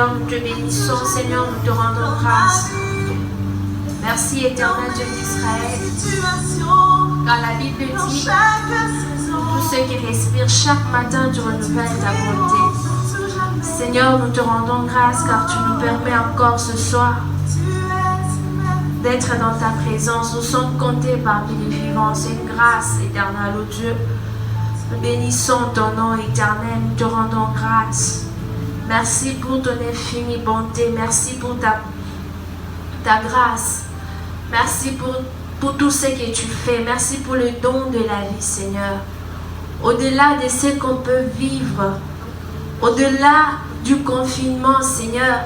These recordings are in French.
Seigneur, nous te bénissons, Seigneur, nous te rendons grâce. Merci, éternel Dieu d'Israël. Car la Bible dit, tous ceux qui respirent chaque matin, tu renouvelles ta bonté. Seigneur, nous te rendons grâce car tu nous permets encore ce soir d'être dans ta présence. Nous sommes comptés parmi les vivants. C'est une grâce éternelle, ô Dieu. Nous bénissons ton nom éternel. Nous te rendons grâce. Merci pour ton infinie bonté. Merci pour ta grâce. Merci pour tout ce que tu fais. Merci pour le don de la vie, Seigneur. Au-delà de ce qu'on peut vivre, au-delà du confinement, Seigneur,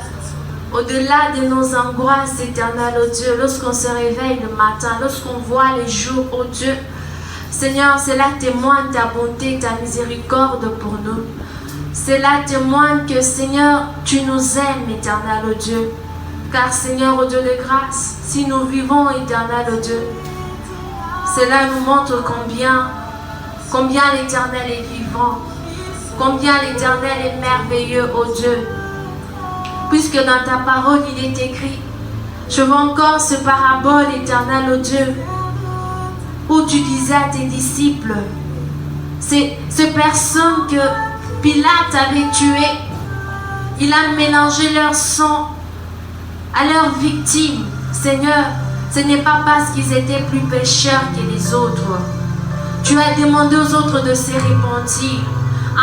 au-delà de nos angoisses éternelles, oh Dieu, lorsqu'on se réveille le matin, lorsqu'on voit les jours, oh Dieu, Seigneur, cela témoigne ta bonté, ta miséricorde pour nous. Cela témoigne que, Seigneur, tu nous aimes, éternel, oh Dieu. Car, Seigneur, oh Dieu de grâce, si nous vivons, éternel, oh Dieu, cela nous montre combien l'Éternel est vivant, combien l'Éternel est merveilleux, oh Dieu. Puisque dans ta parole, il est écrit, je vois encore ce parabole, éternel, oh Dieu, où tu disais à tes disciples, ces personnes que Pilate avait tuées, il a mélangé leur sang à leurs victimes. Seigneur, ce n'est pas parce qu'ils étaient plus pécheurs que les autres. Tu as demandé aux autres de se repentir.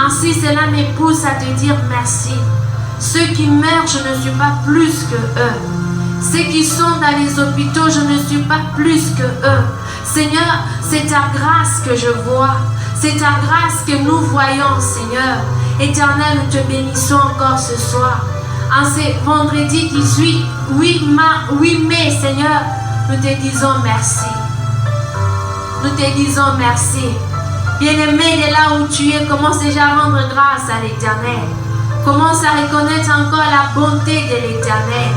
Ainsi, cela me pousse à te dire merci. Ceux qui meurent, je ne suis pas plus que eux. Ceux qui sont dans les hôpitaux, je ne suis pas plus que eux. Seigneur, c'est ta grâce que je vois. C'est ta grâce que nous voyons, Seigneur. Éternel, nous te bénissons encore ce soir. En ce vendredi 8 mai, Seigneur, nous te disons merci. Nous te disons merci. Bien-aimé, de là où tu es, commence déjà à rendre grâce à l'Éternel. Commence à reconnaître encore la bonté de l'Éternel.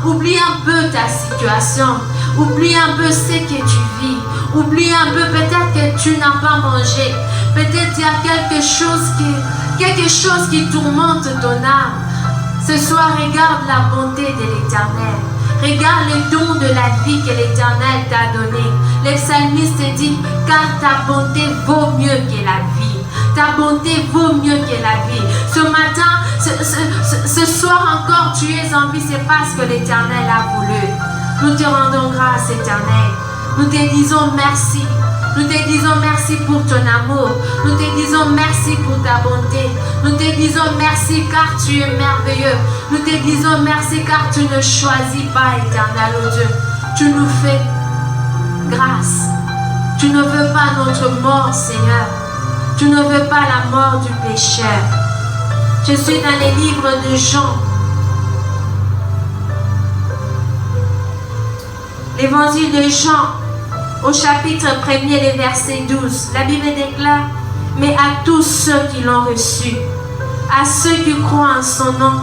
Oublie un peu ta situation. Oublie un peu ce que tu vis. Oublie un peu peut-être que tu n'as pas mangé. Peut-être qu'il y a quelque chose qui tourmente ton âme. Ce soir, regarde la bonté de l'Éternel. Regarde le don de la vie que l'Éternel t'a donné. Le psalmiste dit, car ta bonté vaut mieux que la vie. Ta bonté vaut mieux que la vie. Ce matin, ce soir encore, tu es en vie, c'est parce que l'Éternel a voulu. Nous te rendons grâce, Éternel. Nous te disons merci. Nous te disons merci pour ton amour. Nous te disons merci pour ta bonté. Nous te disons merci car tu es merveilleux. Nous te disons merci car tu ne choisis pas, éternel, oh Dieu. Tu nous fais grâce. Tu ne veux pas notre mort, Seigneur. Tu ne veux pas la mort du pécheur. Je suis dans les livres de Jean. L'évangile de Jean, au chapitre 1er, le verset 12, la Bible déclare, mais à tous ceux qui l'ont reçu, à ceux qui croient en son nom,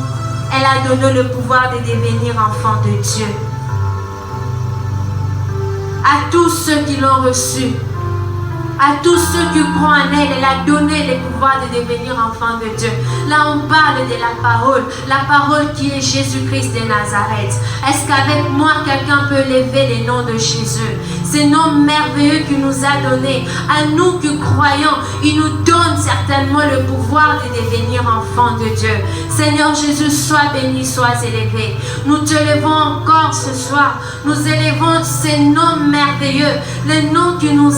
elle a donné le pouvoir de devenir enfants de Dieu. À tous ceux qui l'ont reçu, à tous ceux qui croient en elle a donné le pouvoir de devenir enfants de Dieu. Là, on parle de la parole qui est Jésus-Christ de Nazareth. Est-ce qu'avec moi, quelqu'un peut lever le nom de Jésus? Ce nom merveilleux qu'il nous a donné. À nous qui croyons, il nous donne certainement le pouvoir de devenir enfants de Dieu. Seigneur Jésus, sois béni, sois élevé. Nous te levons encore ce soir. Nous élevons ce nom merveilleux, le nom qui nous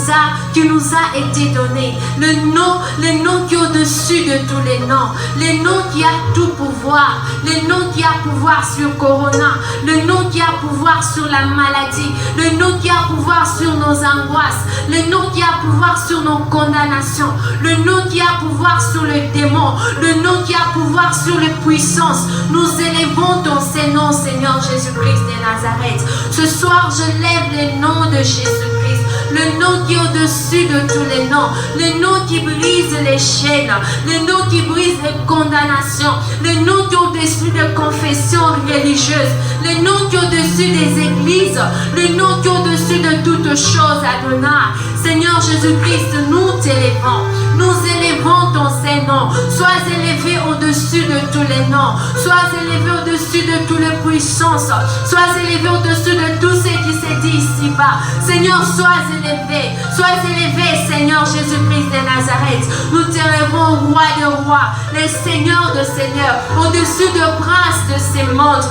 a été donné, le nom qui est au-dessus de tous les noms, le nom qui a tout pouvoir, le nom qui a pouvoir sur Corona, le nom qui a pouvoir sur la maladie, le nom qui a pouvoir sur nos angoisses, le nom qui a pouvoir sur nos condamnations, le nom qui a pouvoir sur le démon, le nom qui a pouvoir sur les puissances. Nous élevons ton Nom, Seigneur Jésus-Christ de Nazareth. Ce soir, je lève le nom de Jésus-Christ, le nom qui est au-dessus de tous les noms, le nom qui brise les chaînes, le nom qui brise les condamnations, le nom qui est au-dessus des confessions religieuses, le nom qui est au-dessus des églises, le nom qui est au-dessus de toutes choses, Adonai. Seigneur Jésus-Christ, nous t'élevons, nous élevons ton Seigneur. vrai nom. Sois élevé au-dessus de tous les noms. Sois élevé au-dessus de toutes les puissances. Sois élevé au-dessus de tout ce qui s'est dit ici-bas. Seigneur, sois élevé. Sois élevé, Seigneur Jésus-Christ de Nazareth. Nous t'élèvons, roi de rois, les seigneurs de seigneurs, au-dessus de princes de ces mondes.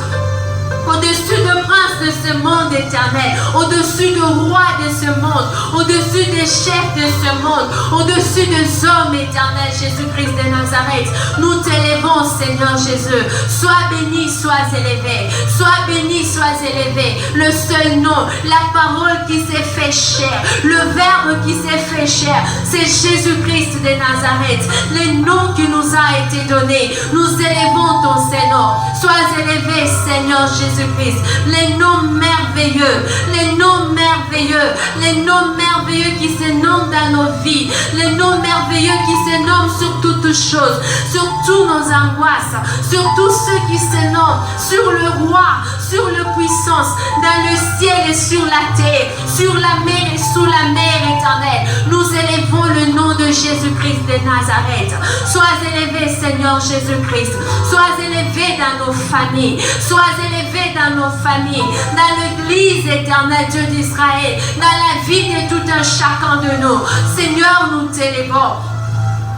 Au-dessus de princes de ce monde éternel, au-dessus de rois de ce monde, au-dessus des chefs de ce monde, au-dessus des hommes éternels, Jésus-Christ de Nazareth. Nous t'élevons, Seigneur Jésus. Sois béni, sois élevé. Sois béni, sois élevé. Le seul nom, la parole qui s'est fait chair, le verbe qui s'est fait chair, c'est Jésus-Christ de Nazareth. Le nom qui nous a été donné, nous élevons ton Seigneur. Sois élevé, Seigneur Jésus-Christ. Les noms merveilleux, les noms merveilleux, les noms merveilleux qui se nomment dans nos vies, les noms merveilleux qui se nomment sur toutes choses, sur toutes nos angoisses, sur tous ceux qui se nomment, sur le roi, sur la puissance, dans le ciel et sur la terre, sur la mer et sous la mer éternelle. Nous élevons le nom de Jésus-Christ de Nazareth. Sois élevé, Seigneur Jésus-Christ. Sois élevé dans nos familles. Sois élevé dans nos familles, dans l'église éternelle Dieu d'Israël, dans la vie de tout un chacun de nous. Seigneur, nous t'élevons.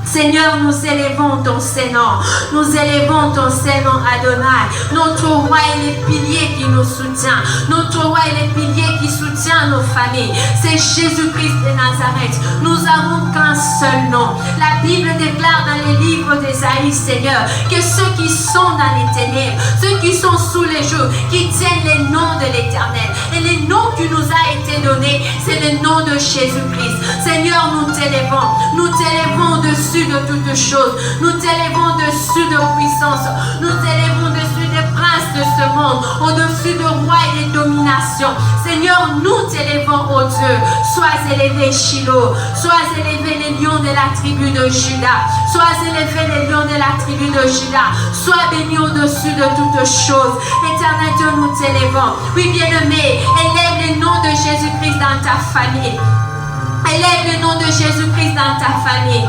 Seigneur, nous élevons ton Saint-Nom. Nous élevons ton Saint-Nom, Adonai. Notre roi est le pilier qui nous soutient. Notre roi est le pilier qui soutient nos familles. C'est Jésus-Christ de Nazareth. Nous n'avons qu'un seul nom. La Bible déclare dans les livres d'Ésaïe, Seigneur, que ceux qui sont dans les ténèbres, ceux qui sont sous les jours, qui tiennent les noms de l'Éternel. Et le nom qui nous a été donné, c'est le nom de Jésus-Christ. Seigneur, nous t'élevons. Nous t'élevons dessus de toutes choses. Nous t'élevons dessus de puissance. Nous t'élevons dessus des princes de ce monde, au-dessus de rois et de dominations. Seigneur, nous t'élevons, ô Dieu. Sois élevé, Shiloh. Sois élevé, les lions de la tribu de Juda. Sois élevé, les lions de la tribu de Juda. Sois béni au-dessus de toutes choses. Éternel Dieu, nous t'élevons. Oui, bien-aimé, élève le nom de Jésus-Christ dans ta famille. Élève le nom de Jésus-Christ dans ta famille.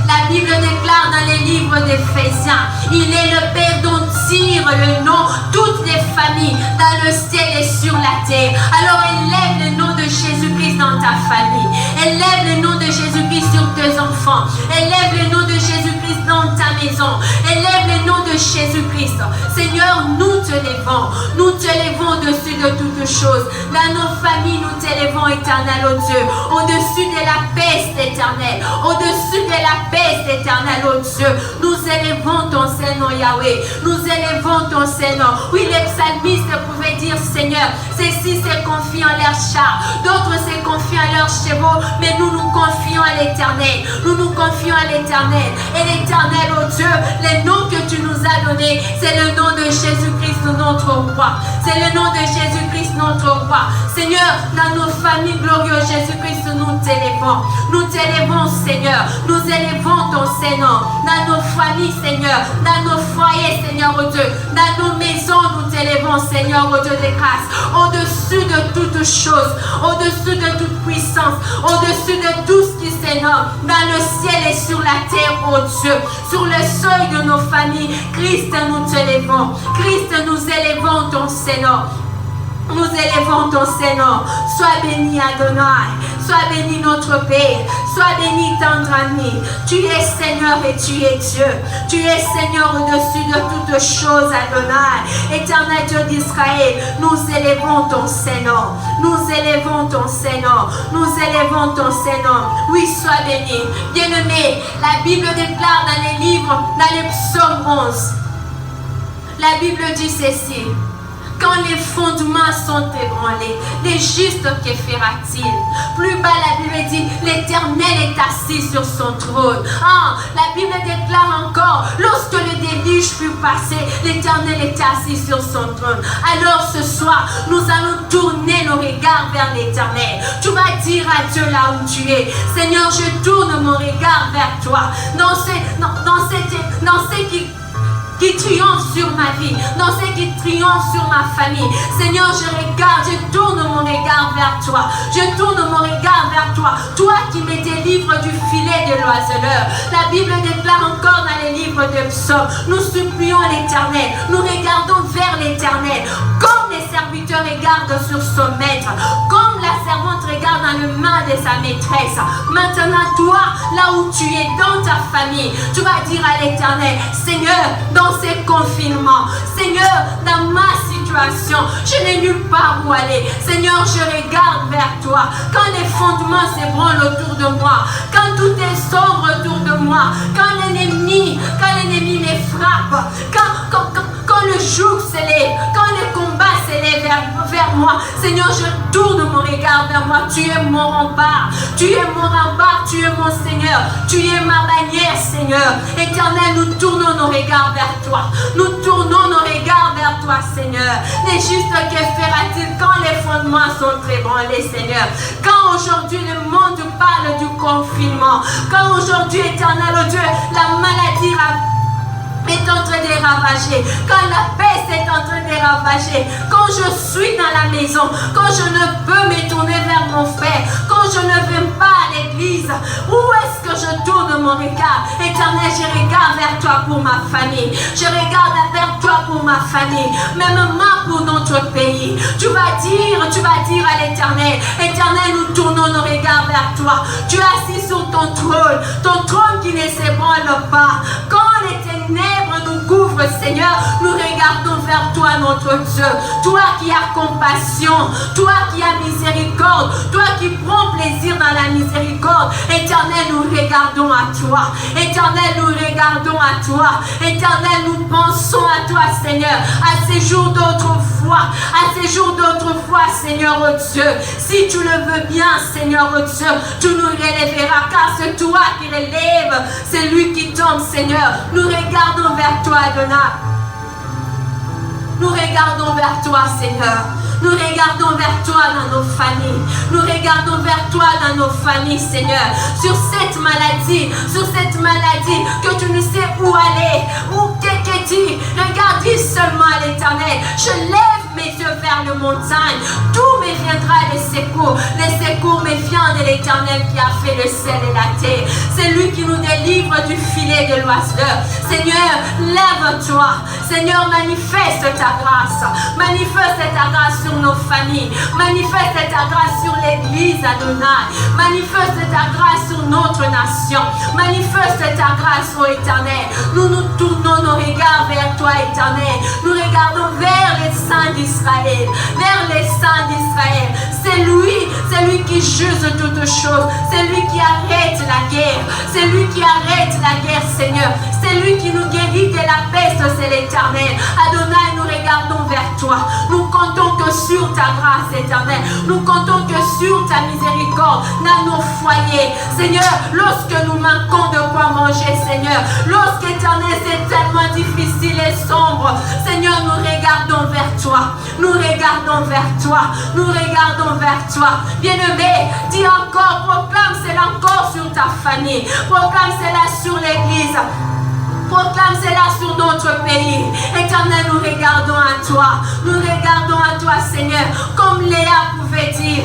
La Bible déclare dans les livres d'Éphésiens, il est le Père dont tire le nom toutes les familles dans le ciel et sur la terre. Alors élève le nom de Jésus-Christ dans ta famille. Élève le nom de Jésus-Christ sur tes enfants. Élève le nom de Jésus-Christ dans ta maison. Élève le nom de Jésus-Christ. Seigneur, nous te levons. Nous te levons au-dessus de toutes choses. Dans nos familles, nous t'élevons, éternel, ô Dieu. Au-dessus de la paix éternelle. Au-dessus de la paix éternelle, ô Dieu. Nous élevons ton Saint-Nom, Yahweh. Nous élevons ton Saint-Nom. Oui, les psalmistes pouvaient dire, Seigneur, ceux-ci se confient en leurs chars. D'autres se confient en leurs chevaux. Mais nous nous confions à l'éternel. Nous nous confions à l'éternel. Et l'éternel, ô Dieu, le nom que tu nous as donné, c'est le nom de Jésus-Christ, notre roi. C'est le nom de Jésus-Christ, notre roi. Seigneur, dans nos familles glorieuses, Jésus-Christ, nous t'élevons. Nous t'élevons, Seigneur. Nous élevons ton Saint-Nom. Dans nos familles, Seigneur. Dans nos foyers, Seigneur, ô Dieu. Dans nos maisons, nous t'élevons, Seigneur, ô Dieu de grâce. Au-dessus de toutes choses. Au-dessus de toute puissance. Au-dessus de tout ce qui s'énomme. Dans le ciel et sur la terre, ô Dieu. Sur le seuil de nos familles, Christ, nous t'élevons. Christ, nous élevons ton Saint-Nom. Nous élevons ton Saint-Nom. Sois béni, Adonai. Sois béni, notre Père. Sois béni, tendre ami. Tu es Seigneur et tu es Dieu. Tu es Seigneur au-dessus de toutes choses, Adonai. Éternel Dieu d'Israël, nous élevons ton Saint-Nom. Nous élevons ton Saint-Nom. Nous élevons ton Saint-Nom. Oui, sois béni. Bien-aimé, la Bible déclare dans les livres, dans les psaumes 11. La Bible dit ceci. Quand les fondements sont ébranlés, les justes, que fera-t-il? Plus bas, la Bible dit, l'Éternel est assis sur son trône. Ah, la Bible déclare encore, lorsque le déluge fut passé, l'Éternel est assis sur son trône. Alors ce soir, nous allons tourner nos regards vers l'Éternel. Tu vas dire à Dieu là où tu es, Seigneur, je tourne mon regard vers toi. Dans ce qui qui triomphe sur ma vie, dans ce qui triomphe sur ma famille. Seigneur, je regarde, je tourne mon regard vers toi. Je tourne mon regard vers toi. Toi qui me délivres du filet de l'oiseleur. La Bible déclare encore dans les livres de Psaumes, nous supplions l'Éternel, nous regardons vers l'Éternel, comme les serviteurs regardent sur son maître, comme la servante regarde dans le main de sa maîtresse. Maintenant, toi, là où tu es, dans ta famille, tu vas dire à l'Éternel, Seigneur, dans ces confinements, Seigneur, dans ma situation, je n'ai nulle part où aller. Seigneur, je regarde vers toi. Quand les fondements s'ébranlent autour de moi, quand tout est sombre autour de moi, quand l'ennemi me frappe, quand le jour s'élève, quand le combat s'élève vers moi, Seigneur, je tourne mon regard vers moi. Tu es mon rempart, tu es mon rempart, tu es mon Seigneur, tu es ma bannière, Seigneur. Éternel, nous tournons nos regards vers toi. Nous tournons nos regards vers toi, Seigneur. Les justes, que fera-t-il quand les fondements sont ébranlés, Seigneur? Quand aujourd'hui le monde parle du confinement, quand aujourd'hui, Éternel, oh Dieu, la maladie est en train de ravager, quand la peste est en train de ravager, quand je suis dans la maison, quand je ne peux me tourner vers mon frère, quand je ne vais pas à l'église, où est-ce que je tourne mon regard? Éternel, je regarde vers toi pour ma famille, je regarde vers toi pour ma famille, même moi pour notre pays. Tu vas dire à l'Éternel, Éternel, nous tournons nos regards vers toi. Tu es assis sur ton trône qui ne s'ébranle pas. Quand les ténèbres nous couvrent, Seigneur, nous regardons vers toi, notre Dieu. Toi qui as compassion, toi qui as miséricorde, toi qui prends plaisir dans la miséricorde. Éternel, nous regardons à toi. Éternel, nous regardons à toi. Éternel, nous pensons à toi, Seigneur, à ces jours d'autrefois, Seigneur, oh Dieu. Si tu le veux bien, Seigneur, oh Dieu, tu nous relèveras, car c'est toi qui relèves, c'est lui qui tombe, Seigneur. Nous regardons vers toi, Adonai. Nous regardons vers toi, Seigneur. Nous regardons vers toi dans nos familles. Nous regardons vers toi dans nos familles, Seigneur. Sur cette maladie que tu ne sais où aller, où que dit. Regarde, dis seulement à l'Éternel. Je lève mes yeux vers le montagne. D'où me viendra le secours? Le secours me vient de l'Éternel qui a fait le ciel et la terre. C'est lui qui nous délivre du filet de l'oiseleur. Seigneur, lève-toi. Seigneur, manifeste ta grâce. Manifeste ta grâce sur nos familles. Manifeste ta grâce sur l'église, Adonai. Manifeste ta grâce sur notre nation. Manifeste ta grâce, ô Éternel. Nous nous tournons nos regards vers toi, Éternel. Nous regardons vers les saints d'Israël. Vers les saints d'Israël. C'est lui qui juge toutes choses. C'est lui qui arrête la guerre. C'est lui qui arrête la guerre, Seigneur. C'est lui qui nous guérit de la peste, c'est l'Éternel. Adonai, nous regardons vers toi. Nous comptons que sur ta grâce, Éternel. Nous comptons que sur ta miséricorde dans nos foyers. Seigneur, lorsque nous manquons de quoi manger, Seigneur, lorsque, Éternel, c'est tellement difficile et sombre, Seigneur, nous regardons vers toi. Nous regardons vers toi. Nous regardons vers toi. Bien-aimé, dis encore, proclame cela encore sur ta famille. Proclame cela sur l'église. Proclame cela sur notre pays. Éternel, nous regardons à toi. Nous regardons à toi, Seigneur. Comme Léa pouvait dire,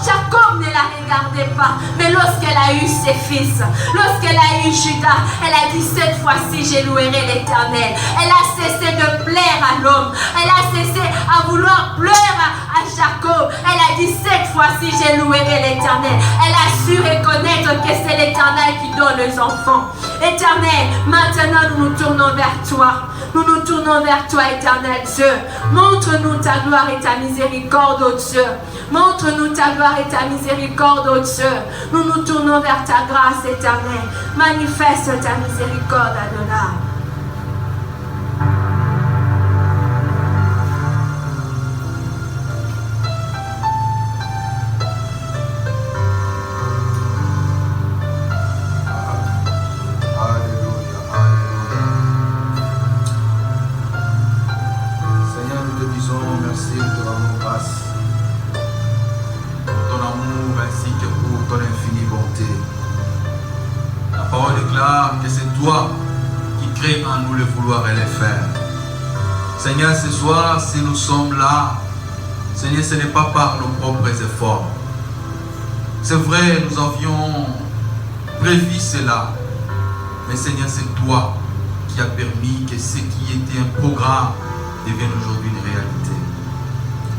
Jacob ne la regardait pas. Mais lorsqu'elle a eu ses fils, lorsqu'elle a eu Judas, elle a dit, cette fois-ci, je louerai l'Éternel. Elle a cessé de plaire à l'homme. Elle a cessé à vouloir plaire à Jacob. Elle a dit, cette fois-ci, je louerai l'Éternel. Elle a su reconnaître que c'est l'Éternel qui donne les enfants. Éternel, maintenant nous nous tournons vers toi. Nous nous tournons vers toi, Éternel Dieu. Montre-nous ta gloire et ta miséricorde, ô Dieu. Montre-nous ta gloire et ta miséricorde, ô Dieu. Nous nous tournons vers ta grâce, Éternel. Manifeste ta miséricorde, Adonai. crée en nous le vouloir et le faire. Seigneur, ce soir, si nous sommes là, Seigneur, ce n'est pas par nos propres efforts. C'est vrai, nous avions prévu cela. Mais Seigneur, c'est toi qui as permis que ce qui était un programme devienne aujourd'hui une réalité.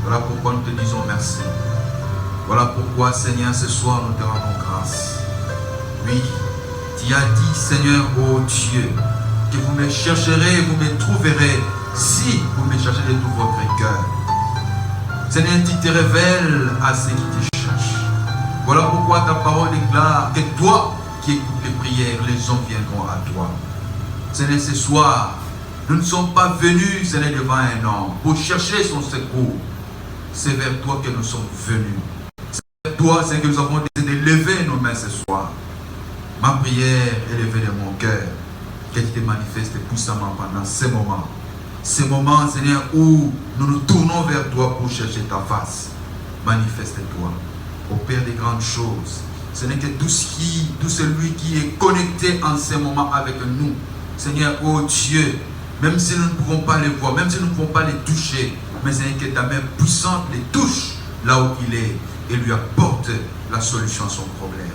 Voilà pourquoi nous te disons merci. Voilà pourquoi, Seigneur, ce soir, nous te rendons grâce. Oui, tu as dit, Seigneur, ô Dieu, que vous me chercherez, vous me trouverez, si vous me cherchez de tout votre cœur. Seigneur, tu te révèles à ceux qui te cherchent. Voilà pourquoi ta parole déclare que toi qui écoutes les prières, les hommes viendront à toi. Seigneur, ce soir, nous ne sommes pas venus, Seigneur, devant un homme pour chercher son secours. C'est vers toi que nous sommes venus. C'est vers toi, Seigneur, que nous avons décidé de lever nos mains ce soir. Ma prière est levée de mon cœur, qu'elle te manifeste puissamment pendant ces moments. Ces moments, Seigneur, où nous nous tournons vers toi pour chercher ta face. Manifeste-toi. Opère des grandes choses. Ce n'est que tout celui qui est connecté en ce moment avec nous. Seigneur, oh Dieu, même si nous ne pouvons pas les voir, même si nous ne pouvons pas les toucher, mais Seigneur, que ta main puissante les touche là où il est et lui apporte la solution à son problème.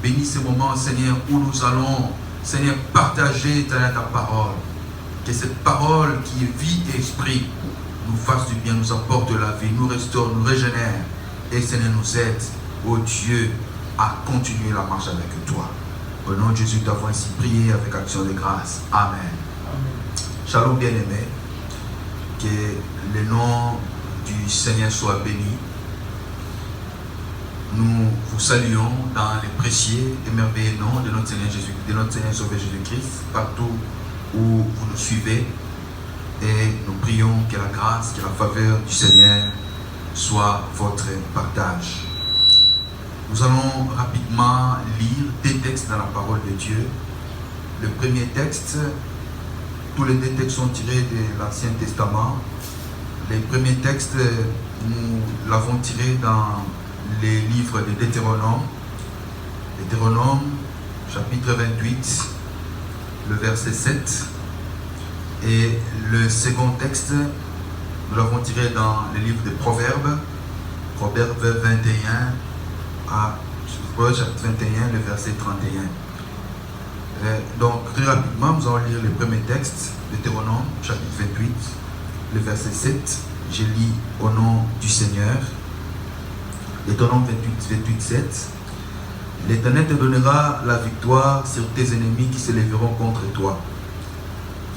Bénis ces moments, Seigneur, où nous allons, Seigneur, partager ta parole. Que cette parole qui est vie et esprit nous fasse du bien, nous apporte la vie, nous restaure, nous régénère. Et Seigneur, nous aide, oh Dieu, à continuer la marche avec toi. Au nom de Jésus, nous avons ainsi prié avec action de grâce. Amen. Shalom bien-aimés. Que le nom du Seigneur soit béni. Nous vous saluons dans le précieux et merveilleux nom de notre Seigneur Jésus, de notre Seigneur Sauveur Jésus-Christ, partout où vous nous suivez. Et nous prions que la grâce, que la faveur du Seigneur soit votre partage. Nous allons rapidement lire des textes dans la parole de Dieu. Le premier texte, tous les deux textes sont tirés de l'Ancien Testament. Les premiers textes, nous l'avons tiré dans les livres de Deutéronome. Deutéronome, chapitre 28, le verset 7. Et le second texte, nous l'avons tiré dans le livre de Proverbes, Proverbes 21 à chapitre 21, le verset 31. Donc, très rapidement, nous allons lire le premier texte, Deutéronome, chapitre 28, le verset 7. Je lis au nom du Seigneur. Deutéronome 28, 7. L'Éternel te donnera la victoire sur tes ennemis qui se lèveront contre toi.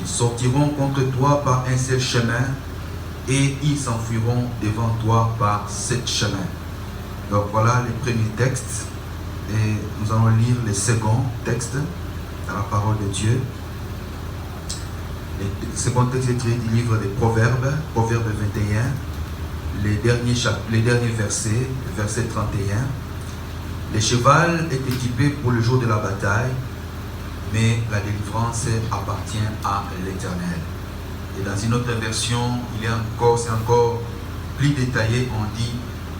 Ils sortiront contre toi par un seul chemin et ils s'enfuiront devant toi par 7 chemins. Donc voilà les premiers textes et nous allons lire les seconds textes dans la parole de Dieu. Le second texte est tiré du livre des Proverbes, Proverbes 21, les derniers versets, verset 31. Le cheval est équipé pour le jour de la bataille, mais la délivrance appartient à l'Éternel. Et dans une autre version, c'est encore plus détaillé, on dit,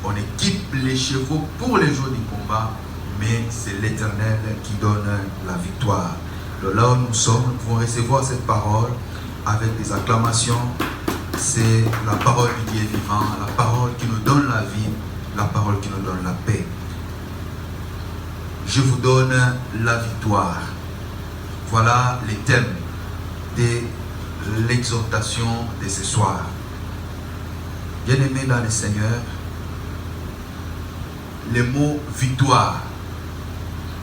on équipe les chevaux pour les jours du combat, mais c'est l'Éternel qui donne la victoire. Donc là où nous sommes, nous pouvons recevoir cette parole avec des acclamations. C'est la parole du Dieu vivant, la parole qui nous donne la vie, la parole qui nous donne la paix. Je vous donne la victoire. Voilà les thèmes de l'exhortation de ce soir. Bien-aimés dans le Seigneur, le mot victoire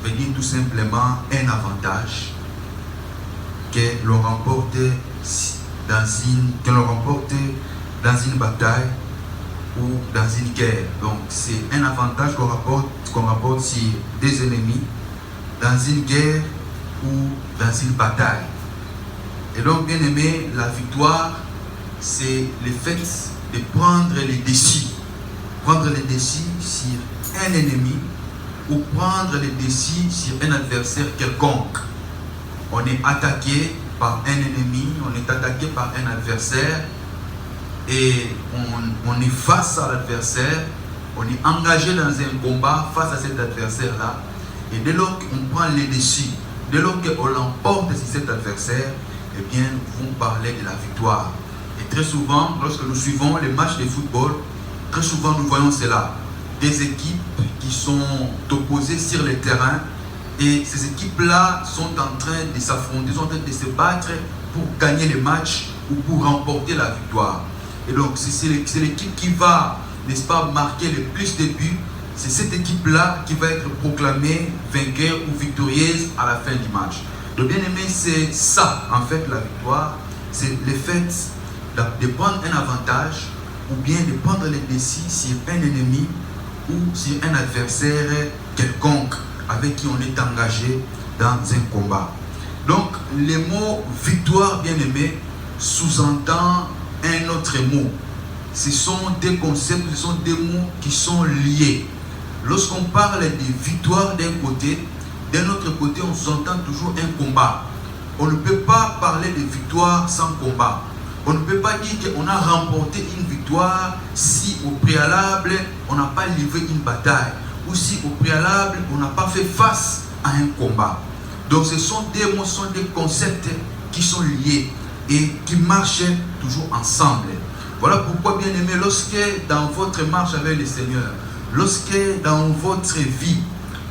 veut dire tout simplement un avantage que l'on remporte dans une bataille ou dans une guerre. Donc c'est un avantage qu'on rapporte sur des ennemis dans une guerre ou dans une bataille. Et donc, bien aimé, la victoire, c'est le fait de prendre les décis. Prendre les décis sur un ennemi ou prendre les décis sur un adversaire quelconque. On est attaqué par un ennemi, on est attaqué par un adversaire et on est face à l'adversaire, on est engagé dans un combat face à cet adversaire-là. Et dès lors qu'on prend les décis, dès lors qu'on l'emporte sur cet adversaire, eh bien, nous pouvons parler de la victoire. Et très souvent, lorsque nous suivons les matchs de football, très souvent nous voyons cela. Des équipes qui sont opposées sur le terrain, et ces équipes-là sont en train de s'affronter, sont en train de se battre pour gagner les matchs ou pour remporter la victoire. Et donc, c'est l'équipe qui va, n'est-ce pas, marquer le plus de buts. C'est cette équipe-là qui va être proclamée vainqueur ou victorieuse à la fin du match. Donc, bien aimé, c'est ça, en fait, la victoire. C'est le fait de prendre un avantage ou bien de prendre les décis sur un ennemi ou sur un adversaire quelconque avec qui on est engagé dans un combat. Donc, le mot victoire, bien aimé, sous-entend un autre mot. Ce sont des concepts, ce sont des mots qui sont liés. Lorsqu'on parle de victoire d'un côté, d'un autre côté, on s'entend toujours un combat. On ne peut pas parler de victoire sans combat. On ne peut pas dire qu'on a remporté une victoire si au préalable, on n'a pas livré une bataille. Ou si au préalable, on n'a pas fait face à un combat. Donc ce sont des mots, ce sont des concepts qui sont liés et qui marchent toujours ensemble. Voilà pourquoi, bien aimé, lorsque dans votre marche avec le Seigneur, lorsque dans votre vie,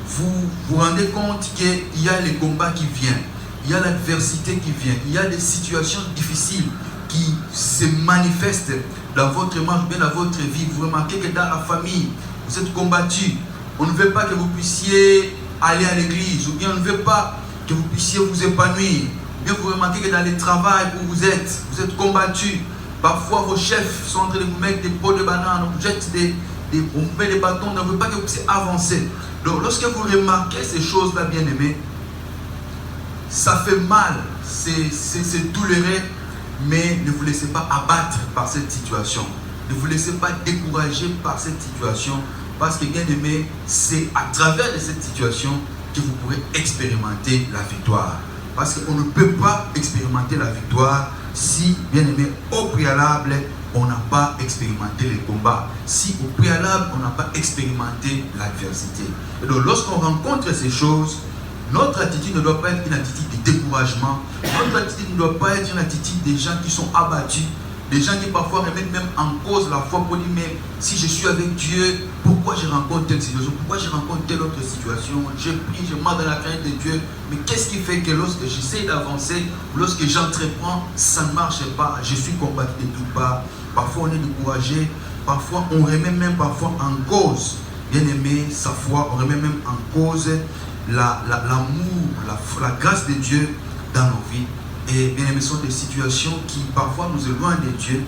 vous vous rendez compte qu'il y a les combats qui viennent, il y a l'adversité qui vient, il y a des situations difficiles qui se manifestent dans votre marche, bien dans votre vie. Vous remarquez que dans la famille, vous êtes combattu. On ne veut pas que vous puissiez aller à l'église, ou bien on ne veut pas que vous puissiez vous épanouir. Bien, vous remarquez que dans le travail où vous êtes combattu. Parfois, vos chefs sont en train de vous mettre des pots de banane, on vous jette on vous met des bâtons, on ne veut pas que vous puissiez avancer. Donc, lorsque vous remarquez ces choses-là, bien aimés, ça fait mal, c'est douloureux, mais ne vous laissez pas abattre par cette situation. Ne vous laissez pas décourager par cette situation, parce que, bien aimé, c'est à travers de cette situation que vous pourrez expérimenter la victoire. Parce qu'on ne peut pas expérimenter la victoire si, bien aimé, au préalable, on n'a pas expérimenté les combats. Si au préalable, on n'a pas expérimenté l'adversité. Et donc, lorsqu'on rencontre ces choses, notre attitude ne doit pas être une attitude de découragement. Notre attitude ne doit pas être une attitude des gens qui sont abattus. Des gens qui parfois remettent même en cause la foi pour dire, mais si je suis avec Dieu, pourquoi je rencontre telle situation? Pourquoi je rencontre telle autre situation? Je prie, je marche dans la crainte de Dieu. Mais qu'est-ce qui fait que lorsque j'essaie d'avancer, lorsque j'entreprends, ça ne marche pas? Je suis combattu de toutes parts. Parfois on est découragé. Parfois on remet même parfois en cause, bien aimé, sa foi. On remet même en cause l'amour, la grâce de Dieu dans nos vies. Et bien aimé, ce sont des situations qui parfois nous éloignent de Dieu,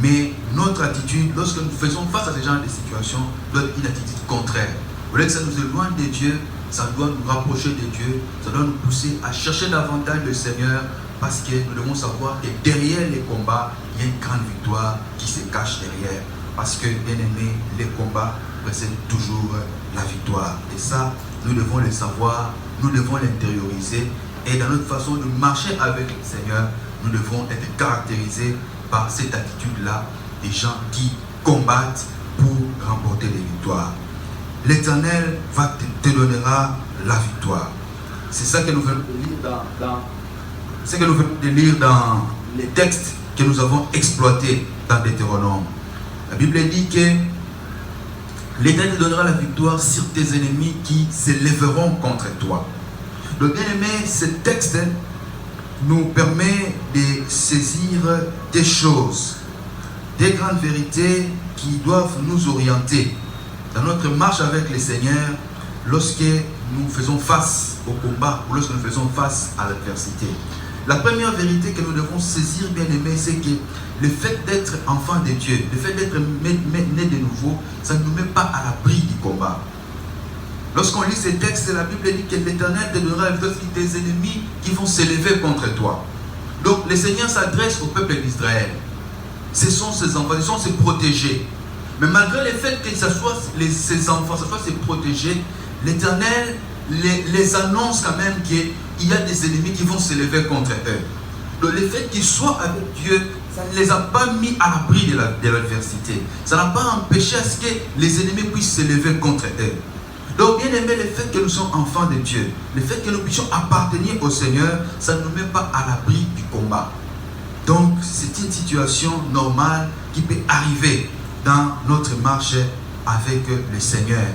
mais notre attitude, lorsque nous faisons face à ce genre de situations, doit être une attitude contraire. Vous voyez que ça nous éloigne de Dieu, ça doit nous rapprocher de Dieu, ça doit nous pousser à chercher davantage le Seigneur, parce que nous devons savoir que derrière les combats, il y a une grande victoire qui se cache derrière. Parce que, bien aimé, les combats précèdent toujours la victoire. Et ça, nous devons le savoir, nous devons l'intérioriser. Et dans notre façon de marcher avec le Seigneur, nous devons être caractérisés par cette attitude-là, des gens qui combattent pour remporter les victoires. L'Éternel te donnera la victoire. C'est ça que nous venons de lire dans les textes que nous avons exploités dans Deutéronome. La Bible dit que l'Éternel te donnera la victoire sur tes ennemis qui se lèveront contre toi. Donc, bien aimé, ce texte nous permet de saisir des choses, des grandes vérités qui doivent nous orienter dans notre marche avec le Seigneur lorsque nous faisons face au combat ou lorsque nous faisons face à l'adversité. La première vérité que nous devons saisir, bien aimé, c'est que le fait d'être enfant de Dieu, le fait d'être né de nouveau, ça ne nous met pas à l'abri du combat. Lorsqu'on lit ces textes, la Bible dit que l'Éternel te donnera la victoire sur tes ennemis qui vont s'élever contre toi. Donc le Seigneur s'adresse au peuple d'Israël. Ce sont ses enfants, ce sont ses protégés. Mais malgré le fait que ses enfants, ce soit ses protégés, l'Éternel les annonce quand même qu'il y a des ennemis qui vont s'élever contre eux. Donc le fait qu'ils soient avec Dieu, ça ne les a pas mis à l'abri de l'adversité. Ça n'a pas empêché à ce que les ennemis puissent s'élever contre eux. Donc, bien aimé, le fait que nous sommes enfants de Dieu, le fait que nous puissions appartenir au Seigneur, ça ne nous met pas à l'abri du combat. Donc, c'est une situation normale qui peut arriver dans notre marche avec le Seigneur.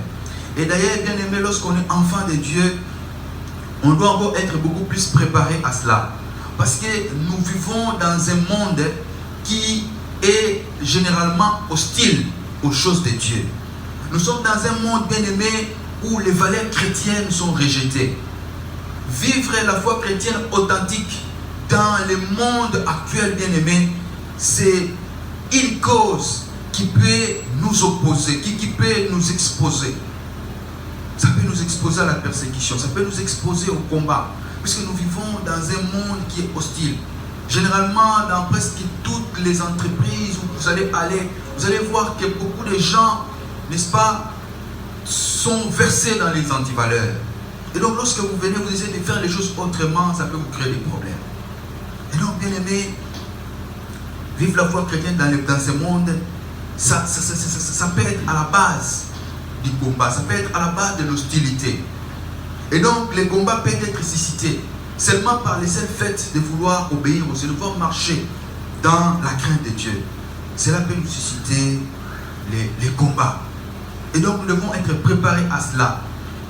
Et d'ailleurs, bien aimé, lorsqu'on est enfant de Dieu, on doit encore être beaucoup plus préparé à cela. Parce que nous vivons dans un monde qui est généralement hostile aux choses de Dieu. Nous sommes dans un monde, bien aimé, où les valeurs chrétiennes sont rejetées. Vivre la foi chrétienne authentique dans le monde actuel, bien aimé, c'est une cause qui peut nous opposer, qui peut nous exposer. Ça peut nous exposer à la persécution, ça peut nous exposer au combat, puisque nous vivons dans un monde qui est hostile. Généralement, dans presque toutes les entreprises où vous allez aller, vous allez voir que beaucoup de gens, n'est-ce pas, sont versés dans les antivaleurs. Et donc, lorsque vous venez, vous essayez de faire les choses autrement, ça peut vous créer des problèmes. Et donc, bien aimé, vivre la foi chrétienne dans ce monde, ça peut être à la base du combat, ça peut être à la base de l'hostilité. Et donc, le combat peut être suscité seulement par le seul fait de vouloir obéir aussi, de vouloir marcher dans la crainte de Dieu. Cela peut nous susciter les combats. Et donc, nous devons être préparés à cela.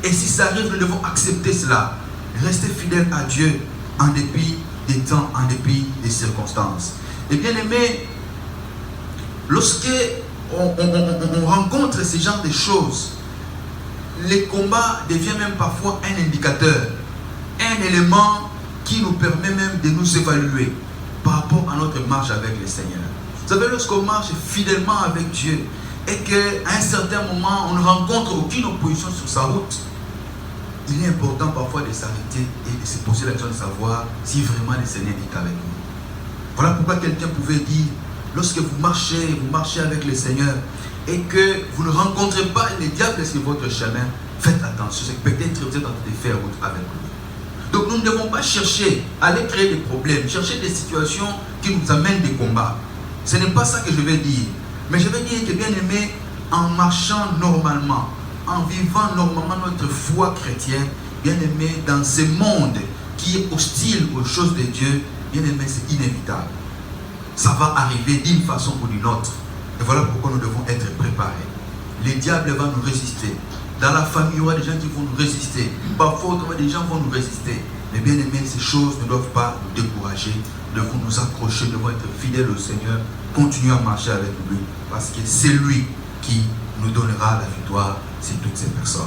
Et si ça arrive, nous devons accepter cela. Rester fidèles à Dieu en dépit des temps, en dépit des circonstances. Et bien aimé, lorsque on rencontre ce genre de choses, les combats deviennent même parfois un indicateur, un élément qui nous permet même de nous évaluer par rapport à notre marche avec le Seigneur. Vous savez, lorsqu'on marche fidèlement avec Dieu et qu'à un certain moment on ne rencontre aucune opposition sur sa route, il est important parfois de s'arrêter et de se poser la question de savoir si vraiment le Seigneur est avec nous. Voilà pourquoi quelqu'un pouvait dire, lorsque vous marchez avec le Seigneur et que vous ne rencontrez pas les diables sur votre chemin, faites attention, c'est que peut-être vous êtes en train de faire route avec lui. Donc nous ne devons pas chercher à aller créer des problèmes, chercher des situations qui nous amènent des combats. Ce n'est pas ça que je vais dire. Mais je vais dire que, bien aimé, en marchant normalement, en vivant normalement notre foi chrétienne, bien aimé, dans ce monde qui est hostile aux choses de Dieu, bien aimé, c'est inévitable. Ça va arriver d'une façon ou d'une autre. Et voilà pourquoi nous devons être préparés. Le diable va nous résister. Dans la famille, il y aura des gens qui vont nous résister. Parfois, des gens vont nous résister. Mais bien aimé, ces choses ne doivent pas nous décourager. Nous devons nous accrocher, nous devons être fidèles au Seigneur, continuer à marcher avec lui. Parce que c'est lui qui nous donnera la victoire sur toutes ces personnes.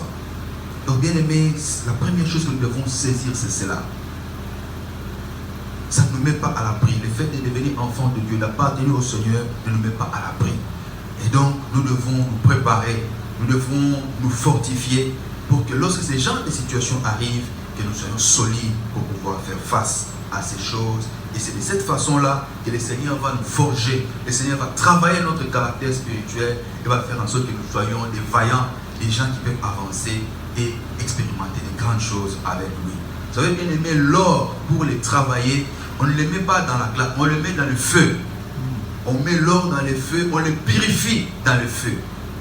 Donc bien aimé, la première chose que nous devons saisir, c'est cela. Ça ne nous met pas à l'abri. Le fait de devenir enfant de Dieu, d'appartenir au Seigneur, ne nous met pas à l'abri. Et donc, nous devons nous préparer, nous devons nous fortifier pour que lorsque ces genres de situations arrivent, que nous soyons solides pour pouvoir faire face à ces choses. Et c'est de cette façon-là que le Seigneur va nous forger, le Seigneur va travailler notre caractère spirituel et va faire en sorte que nous soyons des vaillants, des gens qui peuvent avancer et expérimenter de grandes choses avec lui. Vous savez, bien aimé, l'or, pour les travailler, on ne le met pas dans la glace, on le met dans le feu. On met l'or dans le feu, on le purifie dans le feu.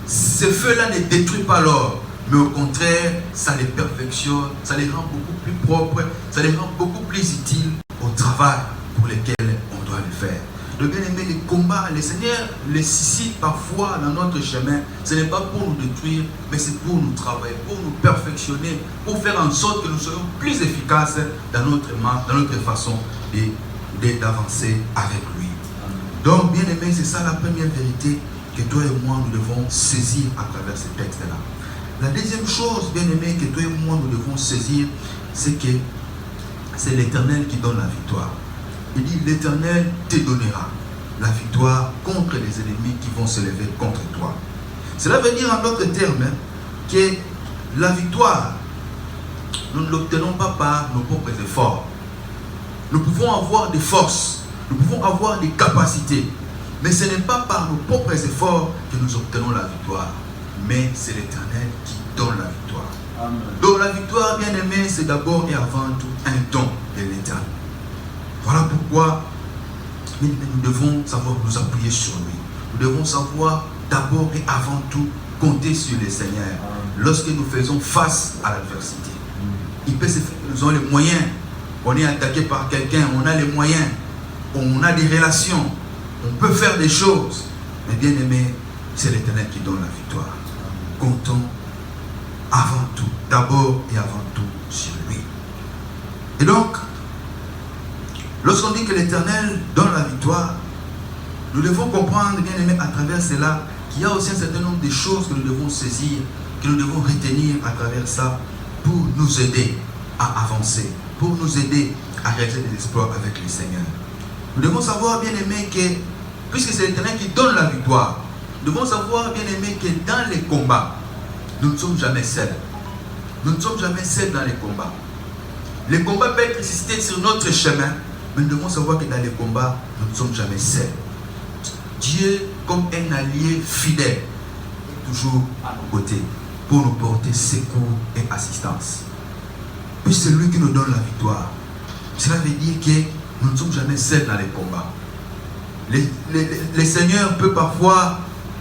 Ce feu-là ne détruit pas l'or, mais au contraire, ça les perfectionne, ça les rend beaucoup plus propres, ça les rend beaucoup plus utiles au travail pour lequel on doit le faire. Donc bien aimé, les combats, le Seigneur les suscite parfois dans notre chemin. Ce n'est pas pour nous détruire, mais c'est pour nous travailler, pour nous perfectionner, pour faire en sorte que nous soyons plus efficaces dans notre marche, dans notre façon d'avancer avec lui. Donc bien aimé, c'est ça la première vérité que toi et moi nous devons saisir à travers ces textes-là. La deuxième chose, bien aimé, que toi et moi nous devons saisir, c'est que c'est l'Éternel qui donne la victoire. Il dit, l'Éternel te donnera la victoire contre les ennemis qui vont se lever contre toi. Cela veut dire en d'autres termes que la victoire, nous ne l'obtenons pas par nos propres efforts. Nous pouvons avoir des forces, nous pouvons avoir des capacités, mais ce n'est pas par nos propres efforts que nous obtenons la victoire, mais c'est l'Éternel qui donne la victoire. Amen. Donc la victoire, bien aimée, c'est d'abord et avant tout un don de l'Éternel. Voilà pourquoi nous devons savoir nous appuyer sur lui. Nous devons savoir d'abord et avant tout compter sur le Seigneur. lorsque nous faisons face à l'adversité. Il peut se faire, nous avons les moyens. On est attaqué par quelqu'un, on a les moyens, on a des relations, on peut faire des choses. Mais bien aimé, c'est l'Éternel qui donne la victoire. Comptons avant tout, d'abord et avant tout sur lui. Et donc, lorsqu'on dit que l'Éternel donne la victoire, nous devons comprendre, bien aimé, à travers cela, qu'il y a aussi un certain nombre de choses que nous devons saisir, que nous devons retenir à travers ça pour nous aider à avancer, pour nous aider à réaliser des exploits avec le Seigneur. Nous devons savoir, bien aimé, que puisque c'est l'Éternel qui donne la victoire, nous devons savoir, bien aimé, que dans les combats, nous ne sommes jamais seuls. Nous ne sommes jamais seuls dans les combats. Les combats peuvent être suscités sur notre chemin, mais nous devons savoir que dans les combats, nous ne sommes jamais seuls. Dieu, comme un allié fidèle, est toujours à nos côtés pour nous porter secours et assistance. Puis c'est lui qui nous donne la victoire. Cela veut dire que nous ne sommes jamais seuls dans les combats. Le Seigneur peut parfois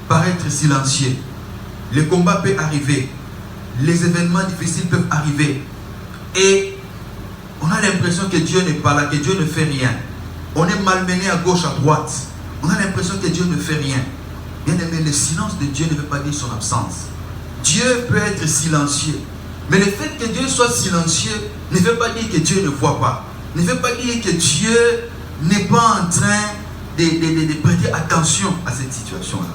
paraître silencieux. Les combats peuvent arriver. Les événements difficiles peuvent arriver. Et on a l'impression que Dieu n'est pas là, que Dieu ne fait rien. On est malmené à gauche, à droite. On a l'impression que Dieu ne fait rien. Bien aimé, le silence de Dieu ne veut pas dire son absence. Dieu peut être silencieux. Mais le fait que Dieu soit silencieux ne veut pas dire que Dieu ne voit pas. Ne veut pas dire que Dieu n'est pas en train de prêter attention à cette situation-là.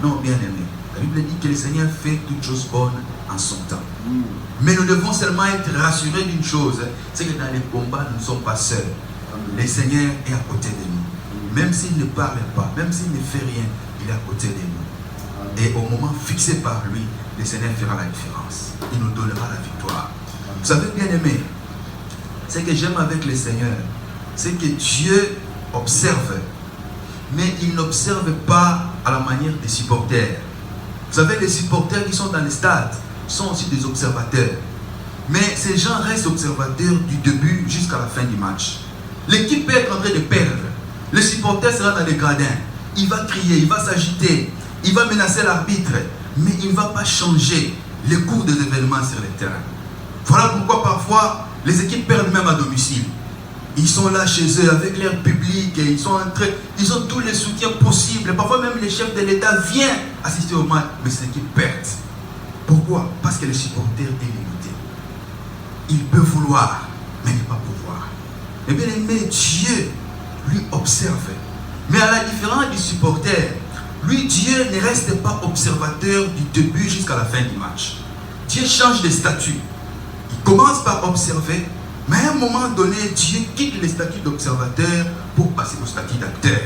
Non, bien aimé. La Bible dit que le Seigneur fait toutes choses bonnes en son temps. Mais nous devons seulement être rassurés d'une chose, c'est que dans les combats, nous ne sommes pas seuls. Le Seigneur est à côté de nous. Même s'il ne parle pas, même s'il ne fait rien, il est à côté de nous. Et au moment fixé par lui, le Seigneur fera la différence. Il nous donnera la victoire. Vous savez, bien aimé, ce que j'aime avec le Seigneur, c'est que Dieu observe, mais il n'observe pas à la manière des supporters. Vous savez, les supporters qui sont dans les stades sont aussi des observateurs. Mais ces gens restent observateurs du début jusqu'à la fin du match. L'équipe peut être en train de perdre. Le supporter sera dans les gradins. Il va crier, il va s'agiter, il va menacer l'arbitre, mais il ne va pas changer le cours des événements sur le terrain. Voilà pourquoi parfois les équipes perdent même à domicile. Ils sont là chez eux avec leur public et ils ont tous les soutiens possibles. Parfois même les chefs de l'État viennent assister au match, mais ces équipes perdent. Pourquoi? Parce que le supporter est limité. Il peut vouloir, mais ne pas pouvoir. Mais bien aimé, Dieu lui observe. Mais à la différence du supporter, lui, Dieu ne reste pas observateur du début jusqu'à la fin du match. Dieu change de statut. Il commence par observer, mais à un moment donné, Dieu quitte le statut d'observateur pour passer au statut d'acteur.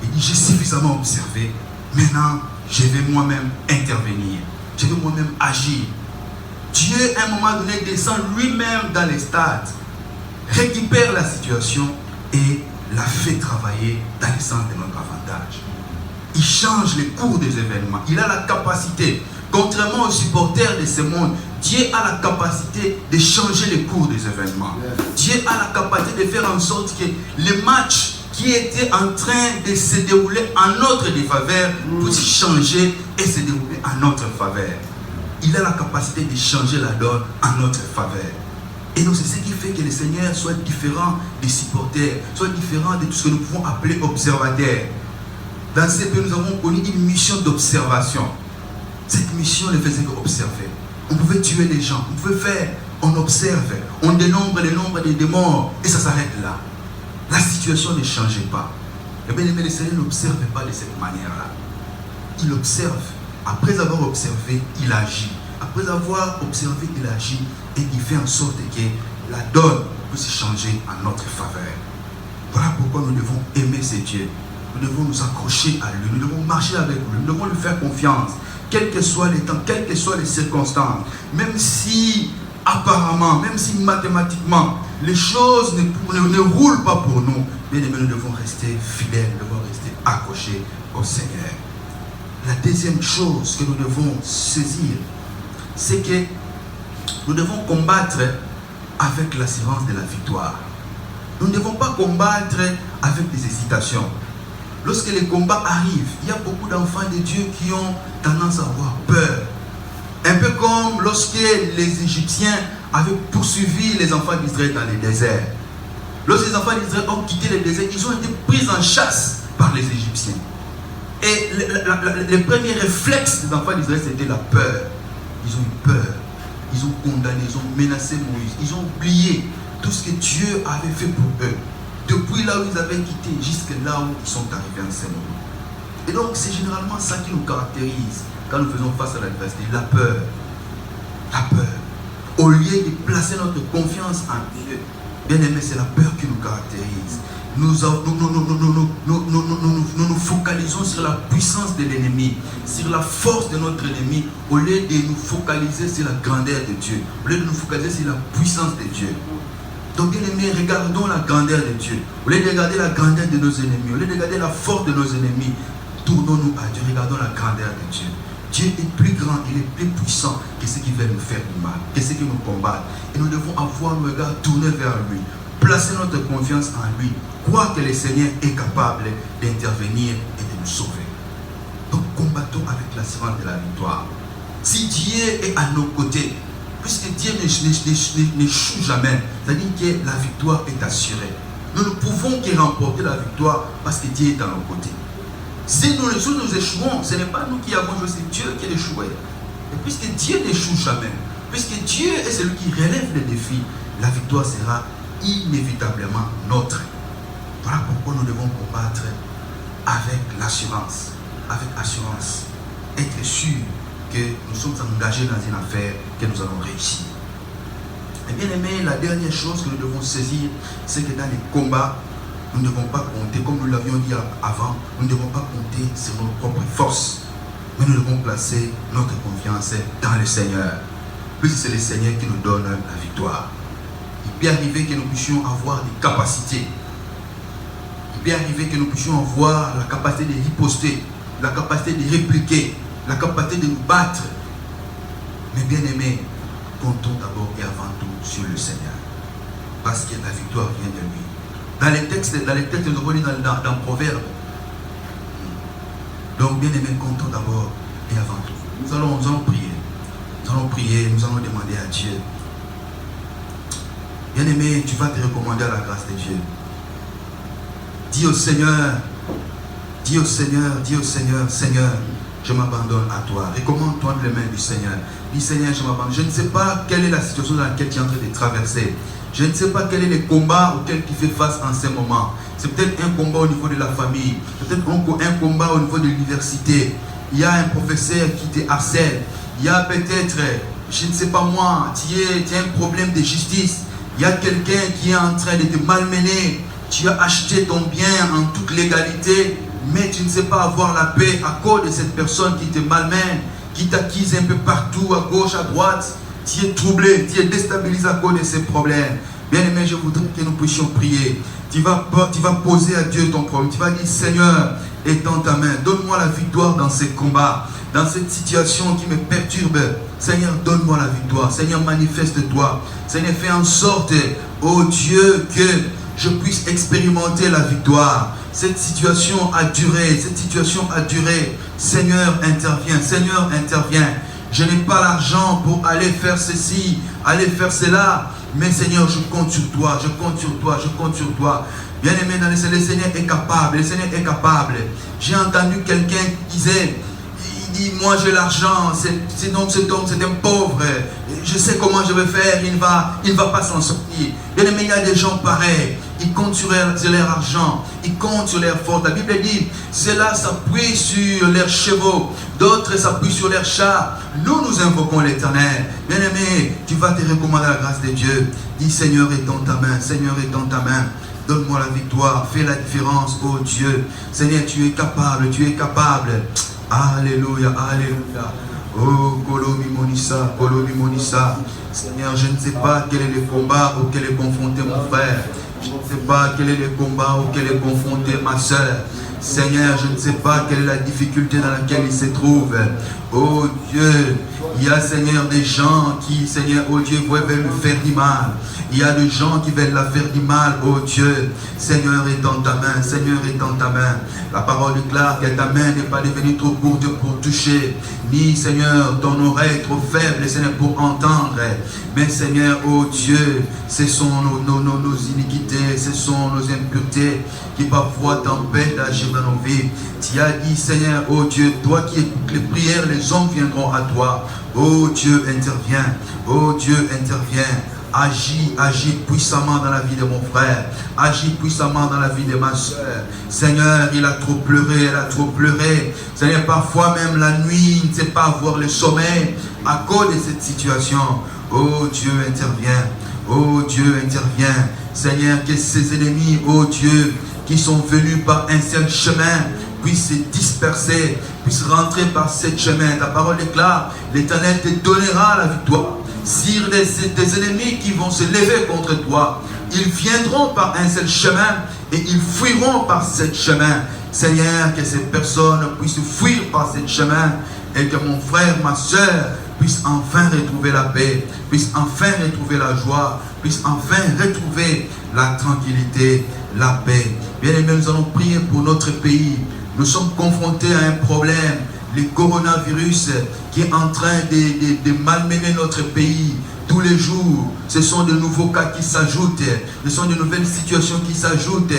Il dit, j'ai suffisamment observé, maintenant, je vais moi-même intervenir. Je vais moi-même agir. Dieu, à un moment donné, descend lui-même dans les stades, récupère la situation et la fait travailler dans le sens de notre avantage. Il change le cours des événements. Il a la capacité, contrairement aux supporters de ce monde, Dieu a la capacité de changer le cours des événements. Dieu a la capacité de faire en sorte que les matchs qui étaient en train de se dérouler en notre défaveur puissent changer et se dérouler en notre faveur. Il a la capacité de changer la donne en notre faveur. Et donc c'est ce qui fait que le Seigneur soit différent des supporters, soit différent de tout ce que nous pouvons appeler observateurs. Dans ce pays, nous avons connu une mission d'observation. Cette mission ne faisait qu'observer. On pouvait tuer les gens, on pouvait faire, on observe, on dénombre le nombre des morts et ça s'arrête là. La situation ne changeait pas. Et bien aimé, le Seigneur n'observe pas de cette manière-là. Il observe. Après avoir observé, il agit. Après avoir observé, il agit et il fait en sorte que la donne puisse changer en notre faveur. Voilà pourquoi nous devons aimer ce Dieu. Nous devons nous accrocher à lui. Nous devons marcher avec lui. Nous devons lui faire confiance. Quels que soient les temps, quelles que soient les circonstances. Même si apparemment, même si mathématiquement, les choses ne roulent pas pour nous, bien aimé, nous devons rester fidèles, nous devons rester accrochés au Seigneur. La deuxième chose que nous devons saisir, c'est que nous devons combattre avec l'assurance de la victoire. Nous ne devons pas combattre avec des hésitations. Lorsque les combats arrivent, il y a beaucoup d'enfants de Dieu qui ont tendance à avoir peur. Un peu comme lorsque les Égyptiens avaient poursuivi les enfants d'Israël dans les déserts. Lorsque les enfants d'Israël ont quitté le désert, ils ont été pris en chasse par les Égyptiens. Et le premier réflexe des enfants d'Israël, c'était la peur. Ils ont eu peur. Ils ont condamné, ils ont menacé Moïse. Ils ont oublié tout ce que Dieu avait fait pour eux. Depuis là où ils avaient quitté jusqu'à là où ils sont arrivés en ce moment. Et donc c'est généralement ça qui nous caractérise quand nous faisons face à l'adversité. La peur. La peur. Au lieu de placer notre confiance en Dieu, bien aimé, c'est la peur qui nous caractérise. Nous nous focalisons sur la puissance de l'ennemi, sur la force de notre ennemi, au lieu de nous focaliser sur la grandeur de Dieu, au lieu de nous focaliser sur la puissance de Dieu. Donc bien aimé, regardons la grandeur de Dieu. Au lieu de regarder la grandeur de nos ennemis, au lieu de regarder la force de nos ennemis, tournons-nous à Dieu, regardons la grandeur de Dieu. Dieu est plus grand, il est plus puissant que ceux qui veulent nous faire du mal, que ceux qui nous combattent. Et nous devons avoir nos regards tournés vers lui, placer notre confiance en lui, croire que le Seigneur est capable d'intervenir et de nous sauver. Donc combattons avec l'assurance de la victoire. Si Dieu est à nos côtés, puisque Dieu n'échoue jamais, c'est-à-dire que la victoire est assurée. Nous ne pouvons que remporter la victoire parce que Dieu est à nos côtés. Si nous échouons, ce n'est pas nous qui avons joué, c'est Dieu qui a échoué. Et puisque Dieu n'échoue jamais, puisque Dieu est celui qui relève les défis, la victoire sera inévitablement nôtre. Voilà pourquoi nous devons combattre avec l'assurance. Avec assurance. Être sûr que nous sommes engagés dans une affaire, que nous allons réussir. Et bien aimé, la dernière chose que nous devons saisir, c'est que dans les combats, nous ne devons pas compter, comme nous l'avions dit avant, nous ne devons pas compter sur nos propres forces, mais nous devons placer notre confiance dans le Seigneur, puisque c'est le Seigneur qui nous donne la victoire. Il peut arriver que nous puissions avoir des capacités, il peut arriver que nous puissions avoir la capacité de riposter, la capacité de répliquer, la capacité de nous battre, mais bien aimé, comptons d'abord et avant tout sur le Seigneur, parce que la victoire vient de lui. Dans les textes, nous avons lu dans Proverbes. Donc, bien aimé, comptons d'abord et avant tout. Nous allons prier. Nous allons prier, nous allons demander à Dieu. Bien aimé, tu vas te recommander à la grâce de Dieu. Dis au Seigneur, Seigneur, je m'abandonne à toi. Recommande-toi les mains du Seigneur. Dis Seigneur, je m'abandonne. Je ne sais pas quelle est la situation dans laquelle tu es en train de traverser. Je ne sais pas quel est le combat auquel tu fais face en ce moment. C'est peut-être un combat au niveau de la famille, peut-être un combat au niveau de l'université. Il y a un professeur qui te harcèle. Il y a peut-être, je ne sais pas moi, tu as un problème de justice. Il y a quelqu'un qui est en train de te malmener. Tu as acheté ton bien en toute légalité, mais tu ne sais pas avoir la paix à cause de cette personne qui te malmène, qui t'acquise un peu partout, à gauche, à droite. Tu es troublé, tu es déstabilisé à cause de ces problèmes. Bien aimé, je voudrais que nous puissions prier. Tu vas poser à Dieu ton problème. Tu vas dire, Seigneur, étends ta main. Donne-moi la victoire dans ces combats, dans cette situation qui me perturbe. Seigneur, donne-moi la victoire. Seigneur, manifeste-toi. Seigneur, fais en sorte, oh Dieu, que je puisse expérimenter la victoire. Cette situation a duré. Seigneur, interviens. Seigneur, interviens. Je n'ai pas l'argent pour aller faire ceci, aller faire cela. Mais Seigneur, je compte sur toi, je compte sur toi. Bien aimé, le Seigneur est capable, le Seigneur est capable. J'ai entendu quelqu'un qui disait, il dit, moi j'ai l'argent, cet homme c'est un pauvre. Je sais comment je vais faire, il ne va pas s'en sortir. Bien aimé, il y a des gens pareils. Ils comptent sur leur argent, ils comptent sur leur force. La Bible dit, cela s'appuie sur leurs chevaux, d'autres s'appuient sur leurs chars. Nous invoquons l'Éternel. Bien-aimé, tu vas te recommander à la grâce de Dieu. Dis, Seigneur, étends ta main, Seigneur, étends ta main. Donne-moi la victoire, fais la différence, oh Dieu. Seigneur, tu es capable, tu es capable. Alléluia, alléluia. Oh, Kolomi Monissa. Seigneur, je ne sais pas quel est le combat auquel est confronté mon frère. Je ne sais pas quel est le combat auquel est confrontée ma soeur. Seigneur, je ne sais pas quelle est la difficulté dans laquelle il se trouve. Oh Dieu, Il y a, Seigneur, des gens qui, Seigneur, oh Dieu, veulent lui faire du mal. Il y a des gens qui veulent la faire du mal, oh Dieu. Seigneur, est dans ta main. Seigneur, est dans ta main. La parole déclare que ta main n'est pas devenue trop courte pour toucher, ni, Seigneur, ton oreille trop faible, Seigneur, pour entendre. Mais, Seigneur, oh Dieu, ce sont nos iniquités, ce sont nos impuretés qui parfois t'empêchent d'agir dans nos vies. Tu as dit, Seigneur, oh Dieu, toi qui écoutes les prières, les hommes viendront à toi. Oh Dieu, interviens. Oh Dieu, interviens. Agis, agis puissamment dans la vie de mon frère. Agis puissamment dans la vie de ma soeur. Seigneur, il a trop pleuré, elle a trop pleuré. Seigneur, parfois même la nuit, il ne sait pas avoir le sommeil à cause de cette situation. Oh Dieu, interviens. Oh Dieu, interviens. Seigneur, que ces ennemis, oh Dieu, qui sont venus par un seul chemin, puissent se disperser, puissent rentrer par ce chemin. Ta parole déclare, l'Éternel te donnera la victoire. Sur des ennemis qui vont se lever contre toi, ils viendront par un seul chemin et ils fuiront par ce chemin. Seigneur, que ces personnes puissent fuir par ce chemin et que mon frère, ma soeur, puissent enfin retrouver la paix, puissent enfin retrouver la joie, puissent enfin retrouver la tranquillité, la paix. Bien aimés, nous allons prier pour notre pays. Nous sommes confrontés à un problème, le coronavirus qui est en train de malmener notre pays. Tous les jours, ce sont de nouveaux cas qui s'ajoutent, ce sont de nouvelles situations qui s'ajoutent.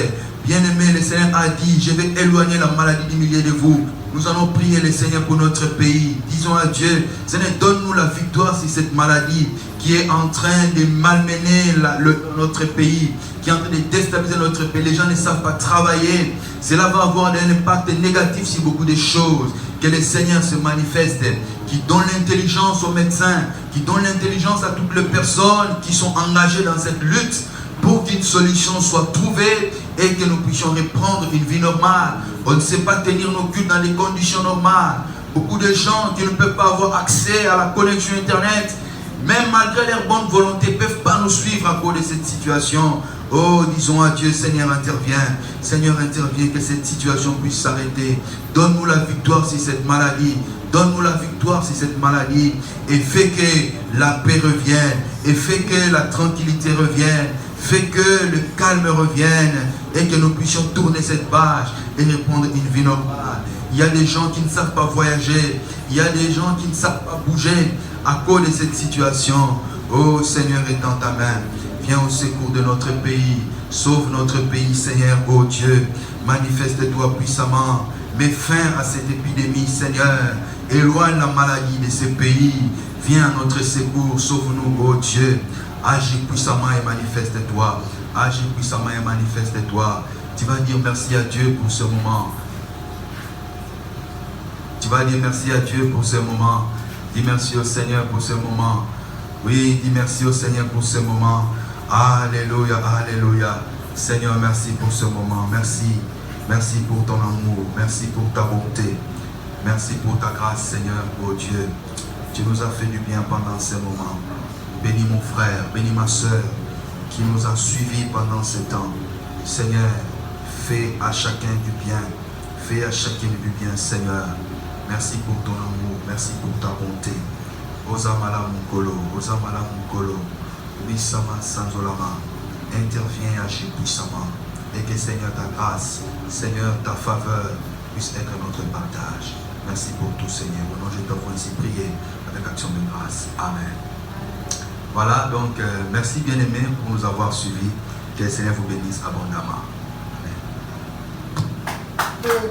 Bien aimé, le Seigneur a dit, je vais éloigner la maladie du milieu de vous. Nous allons prier le Seigneur pour notre pays. Disons à Dieu, Seigneur, donne-nous la victoire sur cette maladie qui est en train de malmener notre pays, qui est en train de déstabiliser notre pays. Les gens ne savent pas travailler. Cela va avoir un impact négatif sur beaucoup de choses. Que le Seigneur se manifeste, qui donne l'intelligence aux médecins, qui donne l'intelligence à toutes les personnes qui sont engagées dans cette lutte pour qu'une solution soit trouvée et que nous puissions reprendre une vie normale. On ne sait pas tenir nos cultes dans des conditions normales. Beaucoup de gens qui ne peuvent pas avoir accès à la connexion Internet, même malgré leur bonne volonté, ne peuvent pas nous suivre à cause de cette situation. Oh, disons à Dieu, Seigneur, interviens. Seigneur, interviens, que cette situation puisse s'arrêter. Donne-nous la victoire sur cette maladie. Donne-nous la victoire sur cette maladie. Et fais que la paix revienne. Et fais que la tranquillité revienne. Fais que le calme revienne. Et que nous puissions tourner cette page et reprendre une vie normale. Il y a des gens qui ne savent pas voyager. Il y a des gens qui ne savent pas bouger à cause de cette situation. Oh, Seigneur, est dans ta main. Viens au secours de notre pays. Sauve notre pays, Seigneur, oh Dieu. Manifeste-toi puissamment. Mets fin à cette épidémie, Seigneur. Éloigne la maladie de ce pays. Viens à notre secours. Sauve-nous, oh Dieu. Agis puissamment et manifeste-toi. Agis puissamment et manifeste-toi. Tu vas dire merci à Dieu pour ce moment. Tu vas dire merci à Dieu pour ce moment. Dis merci au Seigneur pour ce moment. Oui, dis merci au Seigneur pour ce moment. Alléluia, alléluia. Seigneur, merci pour ce moment. Merci. Merci pour ton amour. Merci pour ta bonté. Merci pour ta grâce, Seigneur, oh Dieu. Tu nous as fait du bien pendant ce moment. Bénis mon frère, bénis ma soeur qui nous a suivis pendant ce temps. Seigneur, fais à chacun du bien. Fais à chacun du bien, Seigneur. Merci pour ton amour. Merci pour ta bonté. Osamala Mukolo, Osamala Mukolo, Bissama Sanzolama, interviens et agis puissamment. Et que Seigneur, ta grâce, Seigneur, ta faveur puisse être notre partage. Merci pour tout, Seigneur. Au nom, je t'offre ainsi prier avec action de grâce. Amen. Voilà, donc, merci bien-aimés pour nous avoir suivis. Que le Seigneur vous bénisse abondamment. Amen.